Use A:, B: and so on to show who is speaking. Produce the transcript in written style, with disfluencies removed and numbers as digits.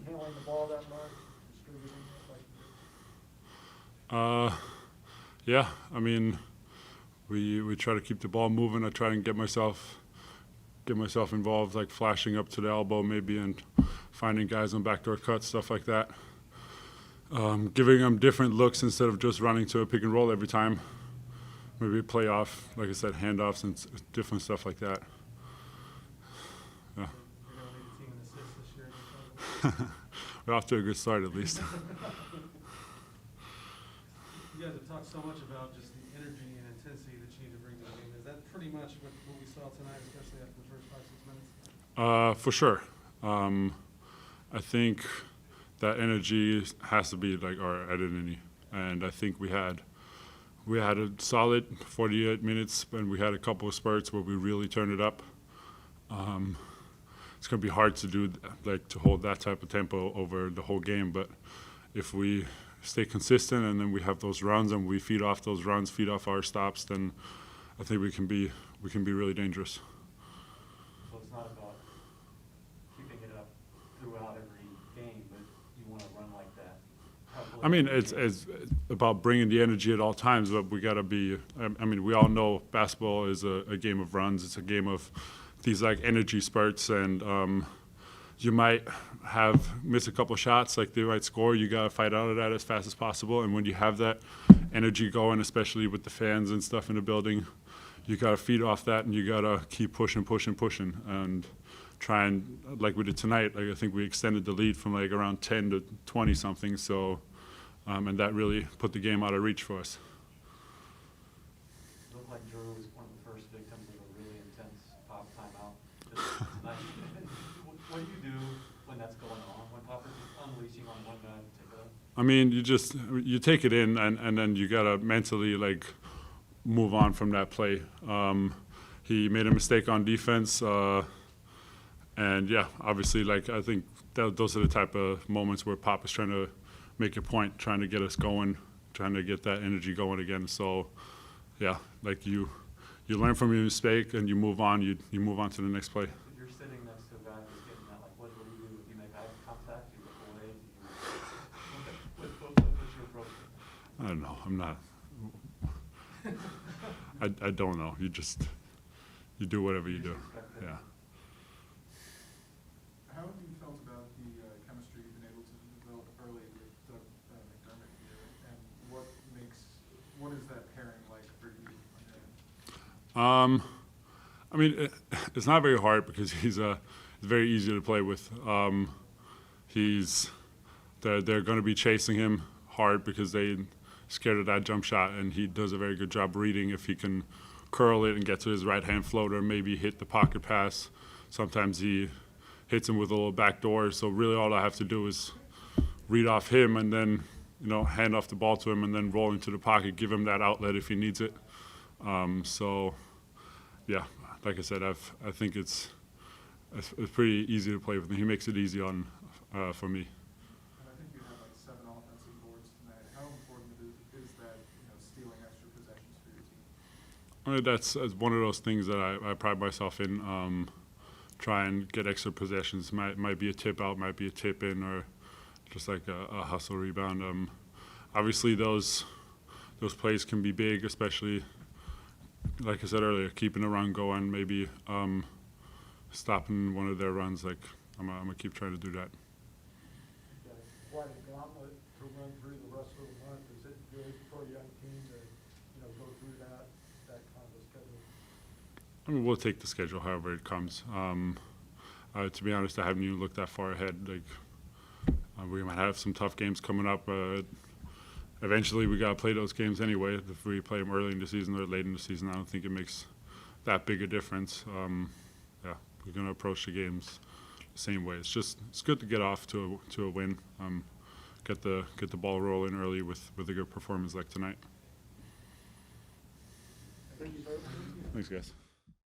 A: handling the ball that much, distributing it like
B: Yeah, I mean, we try to keep the ball moving. I try and get myself involved, like flashing up to the elbow maybe and finding guys on backdoor cuts, stuff like that. Giving them different looks instead of just running to a pick and roll every time. Maybe play off, like I said, handoffs and different stuff like that. Yeah.
A: You're going to lead the team in assists this year.
B: We're off to a good start at least.
A: You guys have talked so much about just the energy and intensity that you need to bring to the game. Is that pretty much what we saw tonight, especially after the first 5-6 minutes?
B: For sure. I think that energy has to be like our identity, and I think we had a solid 48 minutes, and we had a couple of spurts where we really turned it up. It's going to be hard to do, like, to hold that type of tempo over the whole game, but if we stay consistent and then we have those runs and we feed off those runs, feed off our stops, then I think we can be really dangerous.
C: So it's not about keeping it up throughout every game, but you want to run like that.
B: I mean, it's about bringing the energy at all times, but we got to be, I mean, we all know basketball is a game of runs. It's a game of these like energy spurts, and you might miss a couple shots, like they might score. You got to fight out of that as fast as possible. And when you have that energy going, especially with the fans and stuff in the building, you got to feed off that, and you got to keep pushing, and try and, like we did tonight, like I think we extended the lead from like around 10 to 20 something. So, and that really put the game out of reach for us.
C: It looked like Drew was one of the first victims of a really intense pop timeout tonight. What do you do when that's going on, when Pop is just unleashing on one guy in particular?
B: I mean, you take it in, and then you gotta mentally like move on from that play. He made a mistake on defense, and yeah, obviously, like I think those are the type of moments where Pop is trying to make a point, trying to get us going, trying to get that energy going again. So, yeah, like you learn from your mistake and you move on. You move on to the next play.
C: If you're sitting next to a guy who's getting that, like, what do you do? Do you make eye contact? Do you look away? What's your approach?
B: I don't know. I'm not. I don't know. You do whatever you do. Yeah.
D: How have you felt about the chemistry you've been able to develop early with McDermott here, and what is that pairing like for you?
B: I mean, it's not very hard because he's very easy to play with. They're going to be chasing him hard because they're scared of that jump shot, and he does a very good job reading if he can curl it and get to his right-hand floater, maybe hit the pocket pass. Sometimes he hits him with a little back door, so really all I have to do is read off him and then, hand off the ball to him and then roll into the pocket, give him that outlet if he needs it. So, yeah, like I said, I think it's pretty easy to play with him. He makes it easy for me.
D: And I think you had like 7 offensive boards tonight. How important is that, stealing extra possessions for your team?
B: I mean, that's one of those things that I pride myself in. Try and get extra possessions. Might be a tip out, might be a tip in, or just like a hustle rebound. Obviously, those plays can be big, especially, like I said earlier, keeping a run going, maybe stopping one of their runs. Like I'm gonna keep trying to do that.
A: You got quite a gauntlet to run through the rest of the month. Is it good for a young team to, go through that kind of schedule?
B: I mean, we'll take the schedule however it comes. To be honest, I haven't even looked that far ahead. Like, we might have some tough games coming up. Eventually, we gotta play those games anyway. If we play them early in the season or late in the season, I don't think it makes that big a difference. Yeah, we're gonna approach the games the same way. It's good to get off to a win. Get the ball rolling early with a good performance like tonight.
A: Thank you, sir.
B: Thanks, guys.